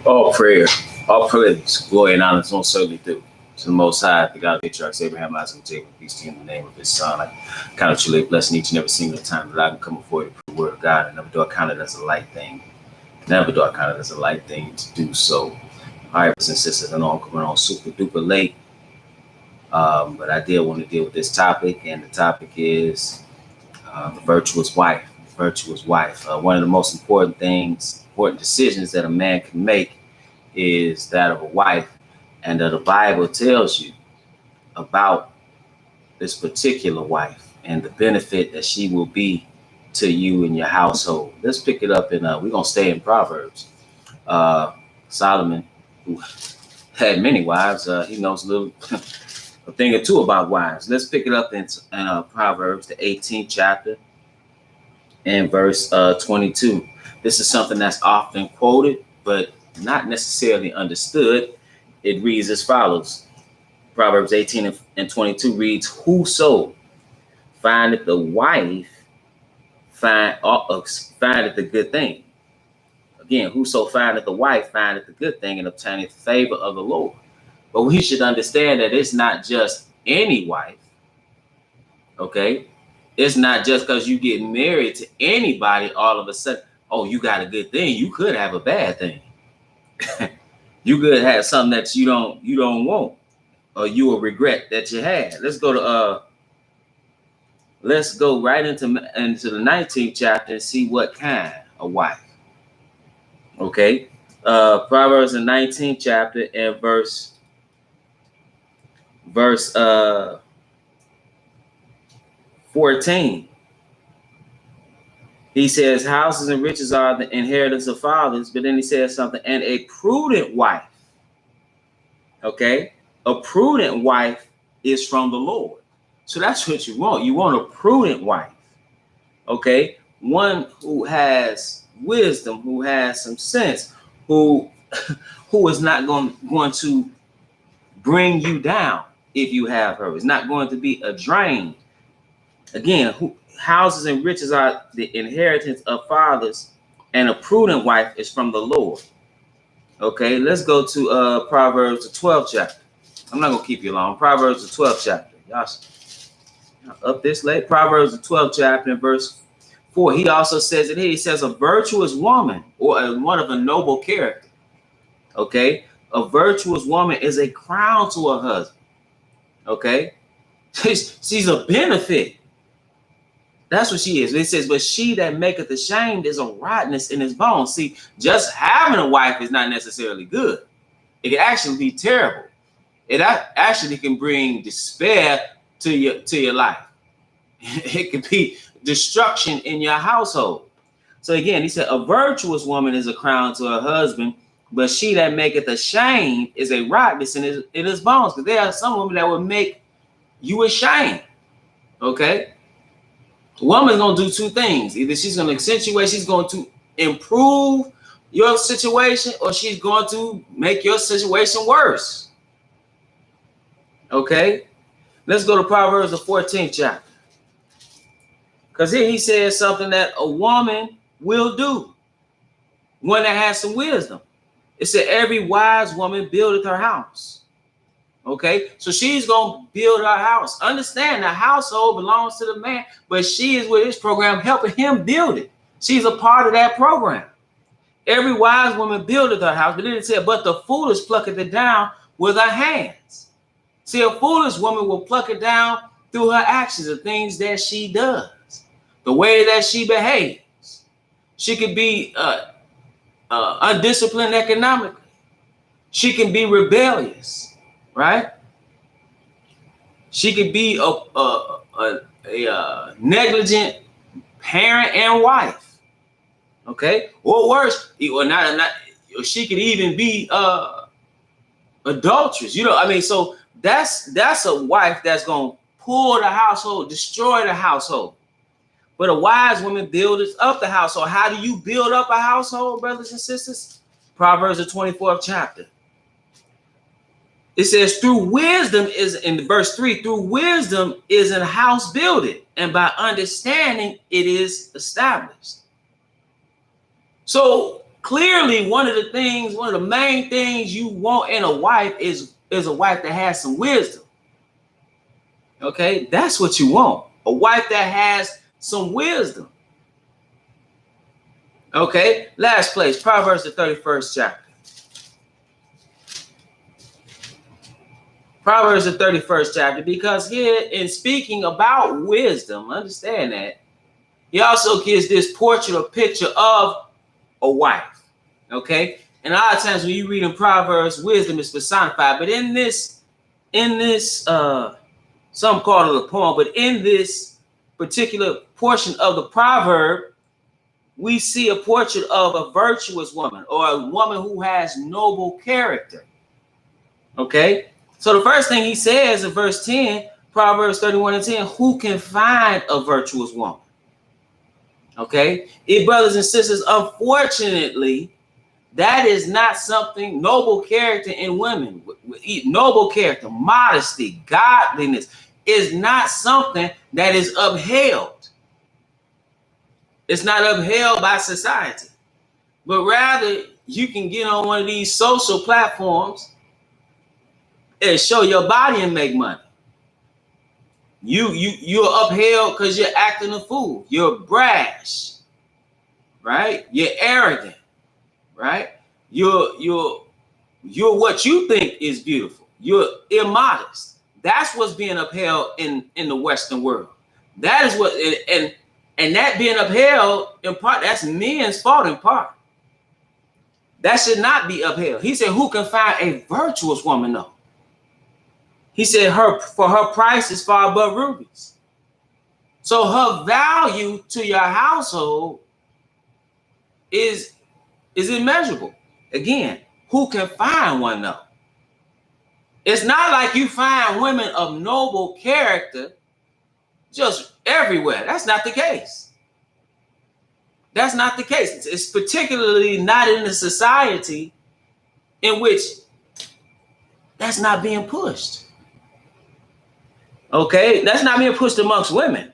All prayer, all praise, glory, and honor most certainly do. To the Most High, the God of Patriarchs, Abraham, Isaac, and Jacob, peace to you in the name of His Son. I count it truly a blessing each and every single time that I can come before you the Word of God, and never do I count it as a light thing. Never do I count it as a light thing to do so. All right, brothers and sisters, I know I'm coming on super duper late, but I did want to deal with this topic, and the topic is the virtuous wife. Virtuous wife. One of the most important decisions that a man can make is that of a wife, and the Bible tells you about this particular wife and the benefit that she will be to you and your household. Let's pick it up, and we're gonna stay in Proverbs. Solomon, who had many wives, he knows a little a thing or two about wives. Let's pick it up in Proverbs, the 18th chapter, and verse 22. This is something that's often quoted, but not necessarily understood. It reads as follows. Proverbs 18 and 22 reads, "Whoso findeth the wife findeth the good thing." Again, whoso findeth the wife findeth the good thing and obtaineth favor of the Lord. But we should understand that it's not just any wife, okay? It's not just because you get married to anybody all of a sudden, oh, you got a good thing. You could have a bad thing. You could have something that you don't want, or you will regret that you had. Let's go right into the 19th chapter and see what kind of wife. Okay. Proverbs, the 19th chapter, and verse 14. He says, "Houses and riches are the inheritance of fathers," but then he says something, "and a prudent wife." Okay, a prudent wife is from the Lord. So that's what you want. You want a prudent wife. Okay, one who has wisdom, who has some sense, who is not going to bring you down if you have her. It's not going to be a drain. Again, houses and riches are the inheritance of fathers, and a prudent wife is from the Lord. Okay, let's go to Proverbs, the 12th chapter. I'm not going to keep you long. Proverbs, the 12th chapter. Y'all up this late? Proverbs, the 12th chapter, and verse 4. He also says it here. He says, "A virtuous woman," or one of a noble character. Okay, a virtuous woman is a crown to her husband. Okay, she's a benefit. That's what she is. It says, "But she that maketh ashamed is a rottenness in his bones." See, just having a wife is not necessarily good. It can actually be terrible. It actually can bring despair to your life. It could be destruction in your household. So again, he said, "A virtuous woman is a crown to her husband, but she that maketh ashamed is a rottenness in his bones." Because there are some women that will make you ashamed. Okay. A woman's going to do two things. Either she's going to accentuate, she's going to improve your situation, or she's going to make your situation worse. Okay? Let's go to Proverbs, the 14th chapter. Because here he says something that a woman will do. One that has some wisdom. It said, "Every wise woman buildeth her house." Okay, so she's going to build her house. Understand, the household belongs to the man, but she is with his program helping him build it. She's a part of that program. "Every wise woman buildeth her house," but then it said, "But the foolish plucketh it down with her hands." See, a foolish woman will pluck it down through her actions, the things that she does, the way that she behaves. She could be undisciplined economically. She can be rebellious. Right? She could be a negligent parent and wife. Okay, or worse, or not. Or she could even be adulterous. So that's a wife that's gonna pull the household, destroy the household. But a wise woman builds up the household. How do you build up a household, brothers and sisters? Proverbs, the 24th chapter. It says, "Through wisdom is," in verse 3, "through wisdom is a house builded, and by understanding it is established." So clearly one of the main things you want in a wife is a wife that has some wisdom. Okay, that's what you want. A wife that has some wisdom. Okay, last place, Proverbs the 31st chapter. Proverbs the 31st chapter, because here in speaking about wisdom, understand that, he also gives this portrait or picture of a wife. Okay, and a lot of times when you read in Proverbs, wisdom is personified, but in this some call it a poem, but in this particular portion of the proverb, we see a portrait of a virtuous woman, or a woman who has noble character. Okay, so the first thing he says in verse 10, Proverbs 31:10, who can find a virtuous woman? Okay, brothers and sisters, unfortunately, that is not something. Noble character in women, noble character, modesty, godliness is not something that is upheld. It's not upheld by society, but rather you can get on one of these social platforms and show your body and make money. You're upheld because you're acting a fool. You're brash, right? You're arrogant, right? You're what you think is beautiful. You're immodest. That's what's being upheld in the Western world. That is what, and that being upheld in part, that's men's fault in part. That should not be upheld. He said, who can find a virtuous woman though? He said, for her price is far above rubies. So her value to your household is immeasurable. Again, who can find one though? It's not like you find women of noble character just everywhere. That's not the case. That's not the case. It's particularly not in the society in which that's not being pushed. Okay, that's not being pushed amongst women.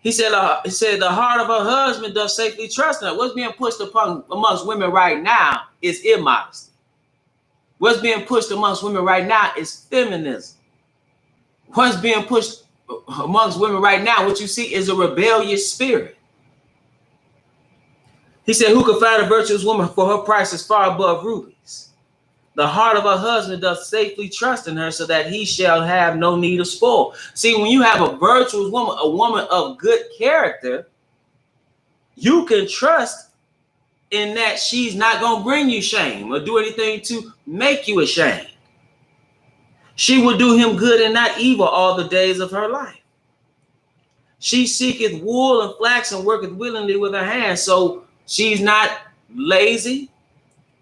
He said the heart of her husband does safely trust her. What's being pushed amongst women right now is immodesty. What's being pushed amongst women right now is feminism. What's being pushed amongst women right now, what you see is a rebellious spirit. He said, who can find a virtuous woman, for her price is far above rubies? The heart of her husband does safely trust in her, so that he shall have no need of spoil. See, when you have a virtuous woman, a woman of good character, you can trust in that she's not going to bring you shame or do anything to make you ashamed. She will do him good and not evil all the days of her life. She seeketh wool and flax and worketh willingly with her hands. So she's not lazy.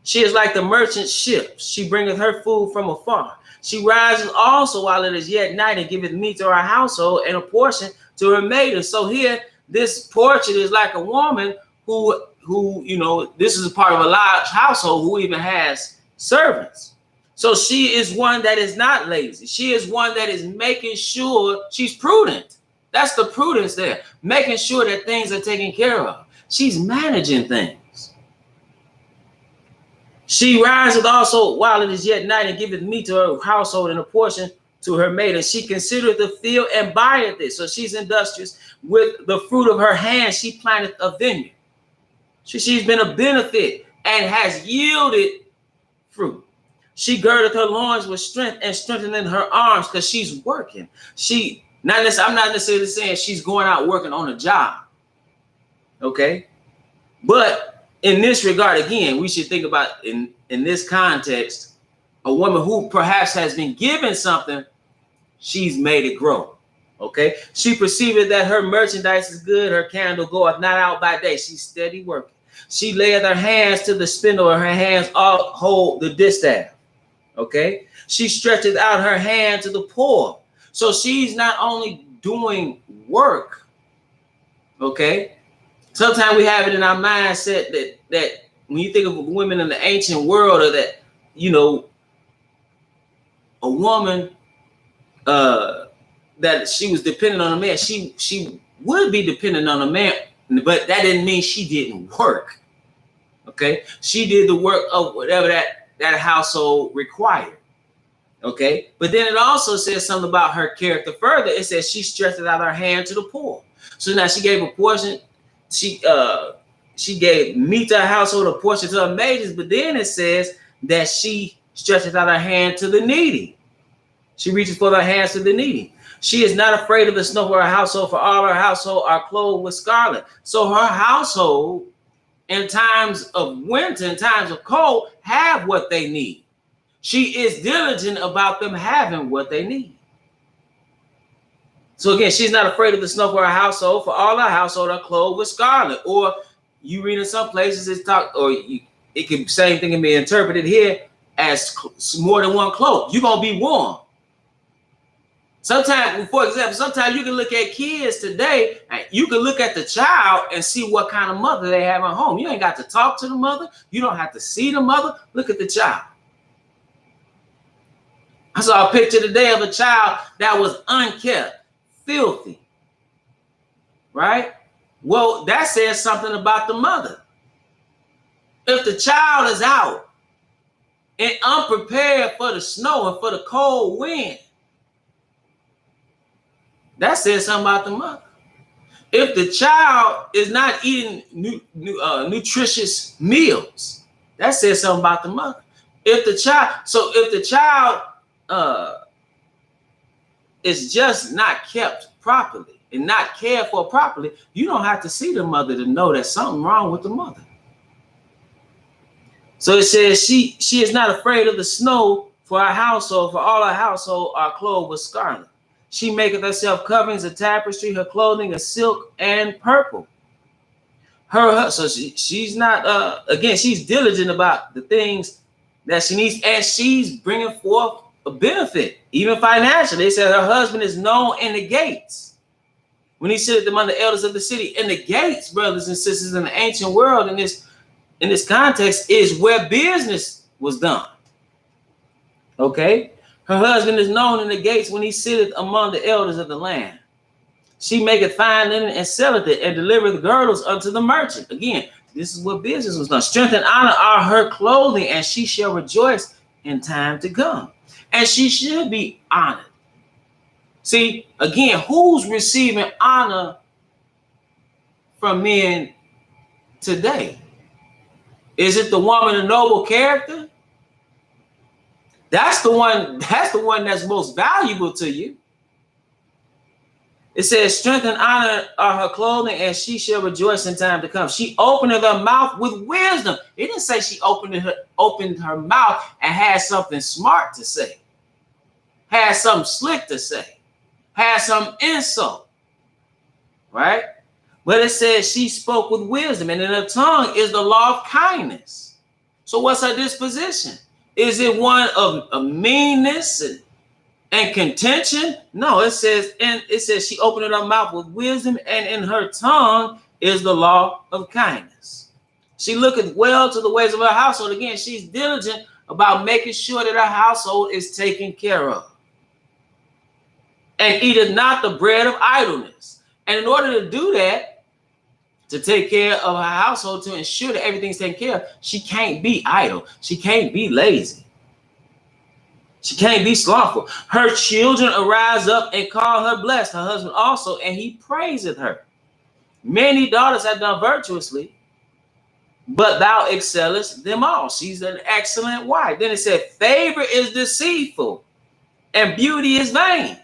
She is like the merchant ship. She bringeth her food from afar. She rises also while it is yet night and giveth meat to her household and a portion to her maidens. So here, this portrait is like a woman who, this is a part of a large household who even has servants. So she is one that is not lazy. She is one that is making sure she's prudent. That's the prudence there, making sure that things are taken care of. She's managing things. She riseth also while it is yet night and giveth meat to her household and a portion to her maid. And she considereth the field and buyeth it. So she's industrious. With the fruit of her hand, she planteth a vineyard. She's been a benefit and has yielded fruit. She girdeth her loins with strength and strengthening her arms because she's working. I'm not necessarily saying she's going out working on a job. Okay. But in this regard, again, we should think about in this context, a woman who perhaps has been given something, she's made it grow. Okay. She perceiveth that her merchandise is good. Her candle goeth not out by day. She's steady working. She layeth her hands to the spindle, and her hands all hold the distaff. Okay. She stretcheth out her hand to the poor. So she's not only doing work. Okay. Sometimes we have it in our mindset that when you think of women in the ancient world, or that, a woman that she was dependent on a man, she would be dependent on a man, but that didn't mean she didn't work. Okay, she did the work of whatever that household required. Okay, but then it also says something about her character further. It says she stretched out her hand to the poor. So now she gave a portion. She gave meat to her household, a portion to her maidens. But then it says that she stretches out her hand to the needy. She reaches for her hands to the needy. She is not afraid of the snow for her household, for all her household are clothed with scarlet. So her household, in times of winter, in times of cold, have what they need. She is diligent about them having what they need. So again, she's not afraid of the snow for her household, for all her household are clothed with scarlet. Or you read in some places it can same thing can be interpreted here as more than one cloak. You're gonna be warm. Sometimes, for example, sometimes you can look at kids today, and you can look at the child and see what kind of mother they have at home. You ain't got to talk to the mother. You don't have to see the mother. Look at the child. I saw a picture today of a child that was unkept, filthy, right? Well, that says something about the mother. If the child is out and unprepared for the snow and for the cold wind, that says something about the mother. If the child is not eating nutritious meals, that says something about the mother. If the child is just not kept properly and not cared for properly, you don't have to see the mother to know there's something wrong with the mother. So it says she is not afraid of the snow for her household, for all her household are clothed with scarlet. She maketh herself coverings of tapestry, her clothing is silk and purple. She's not again, she's diligent about the things that she needs, and she's bringing forth a benefit, even financially. They said her husband is known in the gates. When he sitteth among the elders of the city, in the gates, brothers and sisters, in the ancient world, in this context, is where business was done. Okay? Her husband is known in the gates when he sitteth among the elders of the land. She maketh fine linen and selleth it, and delivereth girdles unto the merchant. Again, this is what business was done. Strength and honor are her clothing, and she shall rejoice in time to come. And she should be honored. See, again, who's receiving honor from men today? Is it the woman of noble character? That's the one that's most valuable to you. It says, strength and honor are her clothing, and she shall rejoice in time to come. She opened her mouth with wisdom. It didn't say she opened her mouth and had something smart to say, had something slick to say, had some insult, right? But it says she spoke with wisdom, and in her tongue is the law of kindness. So what's her disposition? Is it one of meanness and contention? No, it says she opened her mouth with wisdom, and in her tongue is the law of kindness. She looketh well to the ways of her household. Again, she's diligent about making sure that her household is taken care of. And eateth not the bread of idleness. And in order to do that, to take care of her household, to ensure that everything's taken care of, she can't be idle. She can't be lazy. She can't be slothful. Her children arise up and call her blessed. Her husband also, and he praiseth her. Many daughters have done virtuously, but thou excellest them all. She's an excellent wife. Then it said, favor is deceitful, and beauty is vain.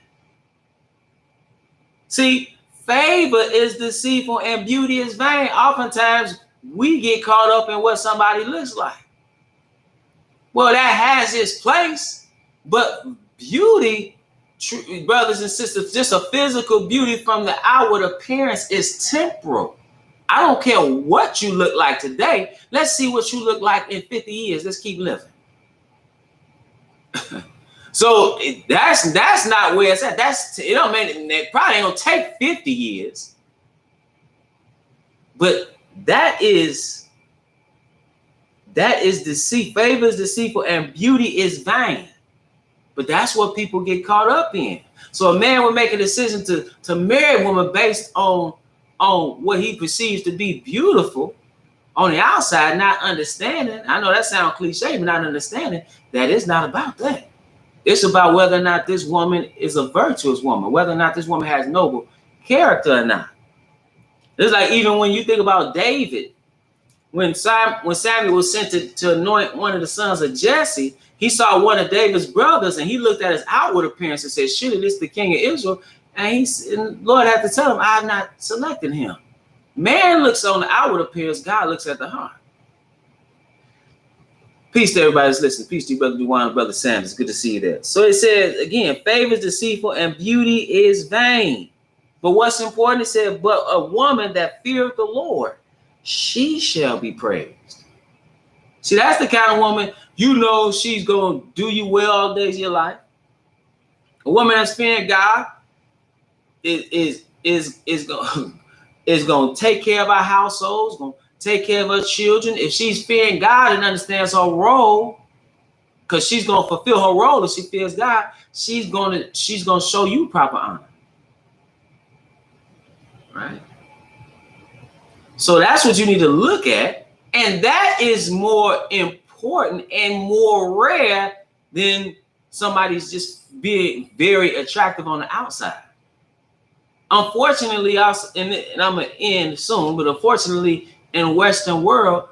See, favor is deceitful and beauty is vain. Oftentimes, we get caught up in what somebody looks like. Well, that has its place, but beauty, brothers and sisters, just a physical beauty from the outward appearance is temporal. I don't care what you look like today. Let's see what you look like in 50 years. Let's keep living. So that's not where it's at. It probably ain't gonna take 50 years, but that is deceit. Favor is deceitful and beauty is vain. But that's what people get caught up in. So a man will make a decision to marry a woman based on what he perceives to be beautiful, on the outside, not understanding. I know that sounds cliche, but not understanding that it's not about that. It's about whether or not this woman is a virtuous woman, whether or not this woman has noble character or not. It's like even when you think about David, when Samuel was sent to anoint one of the sons of Jesse, he saw one of David's brothers and he looked at his outward appearance and said, surely this is the king of Israel. And Lord had to tell him, I have not selected him. Man looks on the outward appearance, God looks at the heart. Peace to everybody that's listening. Peace to you, Brother Duane and Brother Sam. It's good to see you there. So it says, again, favor is deceitful and beauty is vain. But what's important, it said, but a woman that feareth the Lord, she shall be praised. See, that's the kind of woman, you know, she's going to do you well all days of your life. A woman that's fearing God is going to take care of our households, going to take care of her children. If she's fearing God and understands her role, because she's going to fulfill her role if she fears God, she's going to show you proper honor. Right? So that's what you need to look at. And that is more important and more rare than somebody's just being very attractive on the outside. Unfortunately, and I'm going to end soon, but unfortunately, in the Western world,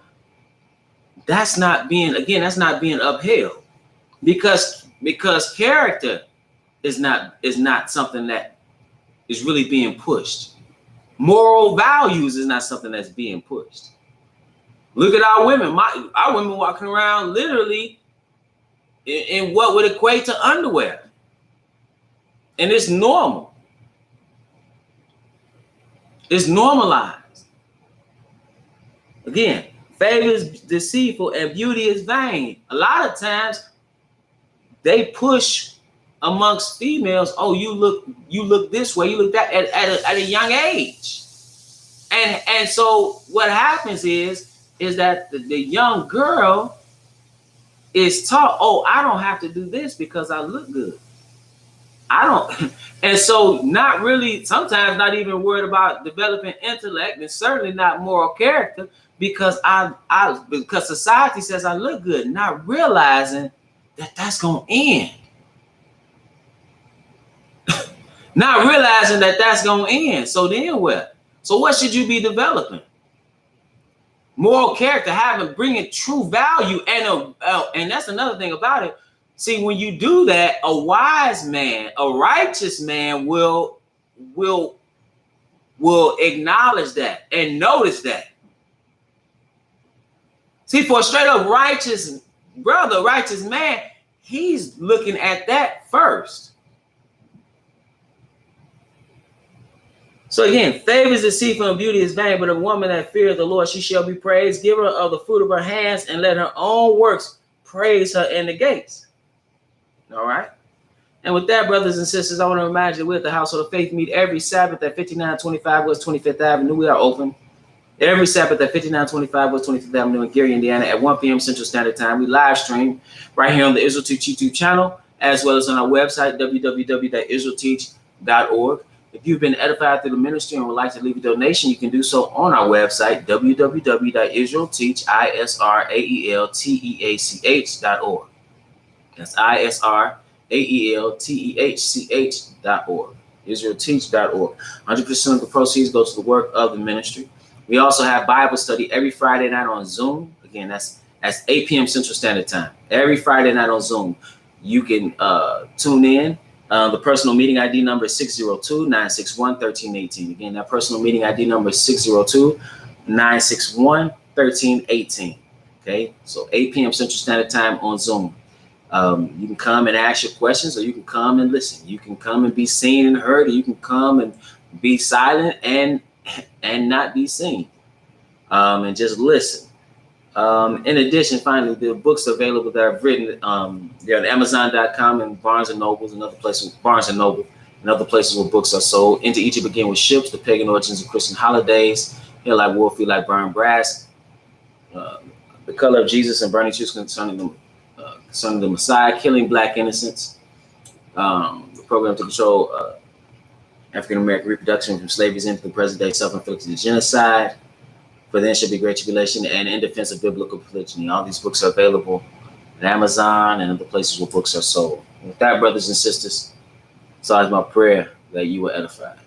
that's not being upheld because character is not something that is really being pushed. Moral values is not something that's being pushed. Look at our women. Our women walking around literally in what would equate to underwear. And it's normal. It's normalized. Again, favor is deceitful and beauty is vain. A lot of times they push amongst females, oh, you look this way, you look that at a young age. And so what happens is that the young girl is taught, oh, I don't have to do this because I look good. I don't. And so not really, sometimes not even worried about developing intellect and certainly not moral character because because society says I look good, not realizing that that's going to end. Not realizing that that's going to end. So then what? So what should you be developing? Moral character, bringing true value, and that's another thing about it. See, when you do that, a wise man, a righteous man will acknowledge that and notice that. See, for a straight up righteous brother, righteous man, he's looking at that first. So again, favor is deceitful and beauty is vain, but a woman that feareth the Lord, she shall be praised. Give her of the fruit of her hands and let her own works praise her in the gates. All right. And with that, brothers and sisters, I want to remind you that we're at the Household of Faith meet every Sabbath at 5925 West 25th Avenue. We are open every Sabbath at 5925 West 25th Avenue in Gary, Indiana at 1 p.m. Central Standard Time. We live stream right here on the Israel Teach YouTube channel, as well as on our website, www.israelteach.org. If you've been edified through the ministry and would like to leave a donation, you can do so on our website, www.israelteach.org. That's ISRAELTEACH.org. IsraelTeach.org. 100% of the proceeds go to the work of the ministry. We also have Bible study every Friday night on Zoom. Again, that's 8 p.m. Central Standard Time. Every Friday night on Zoom. You can tune in. The personal meeting ID number is 602-961-1318. Again, that personal meeting ID number is 602-961-1318. Okay, so 8 p.m. Central Standard Time on Zoom. You can come and ask your questions, or you can come and listen. You can come and be seen and heard, or you can come and be silent and not be seen, and just listen. In addition, finally, the books available that I've written, they're at Amazon.com and Barnes and Noble and other places where books are sold. Into Egypt Begin with Ships, The Pagan Origins of Christian Holidays, Here Like War, Feel Like Burn Brass, The Color of Jesus and Burning Truths concerning the Messiah, Killing Black Innocents, the program to control African American reproduction from slavery's into the present day self-inflicted genocide, For then shall be great tribulation, and In Defense of Biblical Polygyny. All these books are available at Amazon and other places where books are sold. With that, brothers and sisters, it's always my prayer that you were edified.